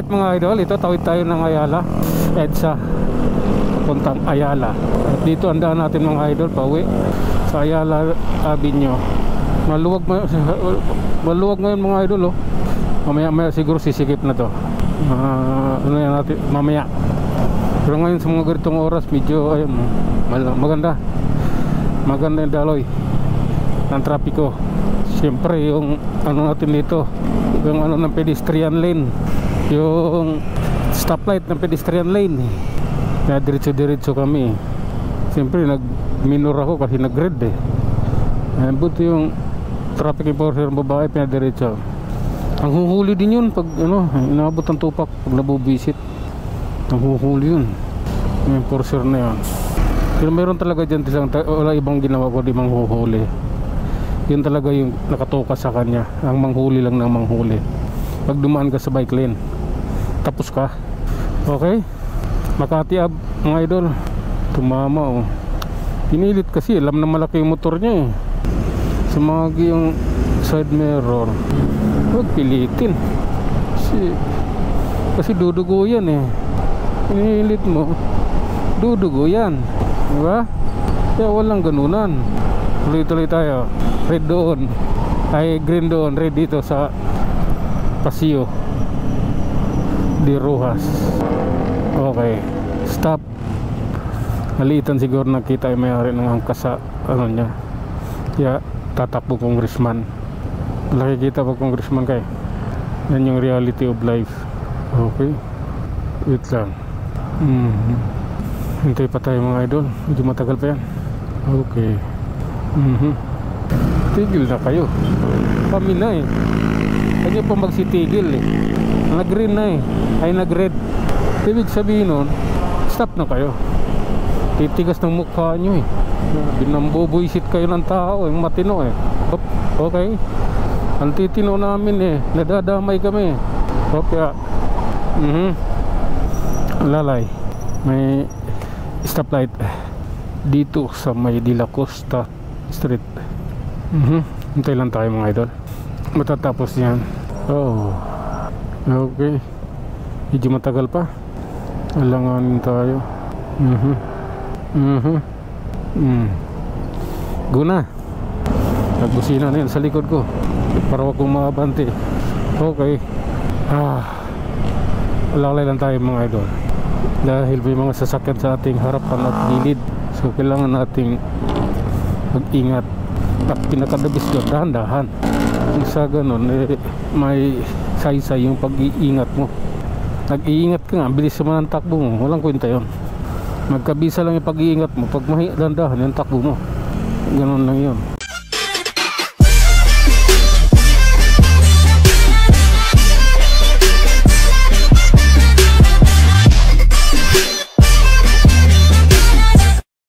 stoplight mga idol. Ito, tawid tayo ng Ayala, EDSA papuntang Ayala. At dito ang daan natin mga idol, pauwi sa Ayala Avenue. Maluwag ngayon mga idol, oh. Mamaya siguro sisikip na to. Ano yan natin mamaya. Pero ngayon sa mga ganitong oras medyo ayun, maganda yung daloy ng trapiko. Siyempre yung ano natin dito, yung ano ng pedestrian lane, yung stoplight ng pedestrian lane, na diretso kami. Siyempre nag-minor ako kasi nag-red eh. Buti yung traffic enforcer ng babae pinadiretso. Ang huhuli din yun pag ano, inaabot ang tupak pag nabubisit. Ang huhuli yun, yung enforcer na yun. Pero meron talaga dyan wala ibang ginawa ko di manghuhuli. Yun talaga yung nakatoka sa kanya, ang manghuli lang ng manghuli. Pag dumaan ka sa bike lane, tapos ka. Okay, Makati Ave mga idol, tumama oh. Pinilit kasi, alam na malaki yung motor niya eh. Sumagi yung side mirror. Huwag pilitin kasi dudugo yan eh. Pinilit mo, dudugo yan, diba? Kaya walang ganunan. Tuloy-tuloy tayo. Red doon, ay green doon, red dito sa Paseo de Rojas. Okay, stop. Maliitan siguro nakita yung may-ari ng angkas sa ano niya, kaya tatakbo congressman. Nakikita pag congressman kayo. Yan yung reality of life. Okay, wait lang. Hintay pa tayo mga idol, medyo matagal pa yan. Okay. Tigil na kayo, kami na eh. Kanya pa magsitigil eh. Nag-green na eh, ay nag-red. Ibig sabihin nun, stop na kayo. Titigas ng mukha nyo eh. Binambobuisit kayo ng tao, yung matino eh. Okay, ang titino namin eh, nadadamay kami. Okay. Lalay, may stoplight dito sa may De La Costa Street. Hintay lang tayo mga idol, matatapos yan. Oh, okay, medyo matagal pa, alanganin tayo. Guna, nagbusina na yan sa likod ko para wag kong makabante. Okay, lalay lang tayo mga idol dahil may mga sasakyan sa ating harapan at gilid. So kailangan nating mag-ingat. At pinakadabis doon, dahan-dahan. Kung sa ganun may saysay yung pag-iingat mo. Nag-iingat ka nga, bilis naman ang takbo mo, walang kwenta yun. Magkabisa lang yung pag-iingat mo. Pag dahan-dahan yung takbo mo, ganun lang yun.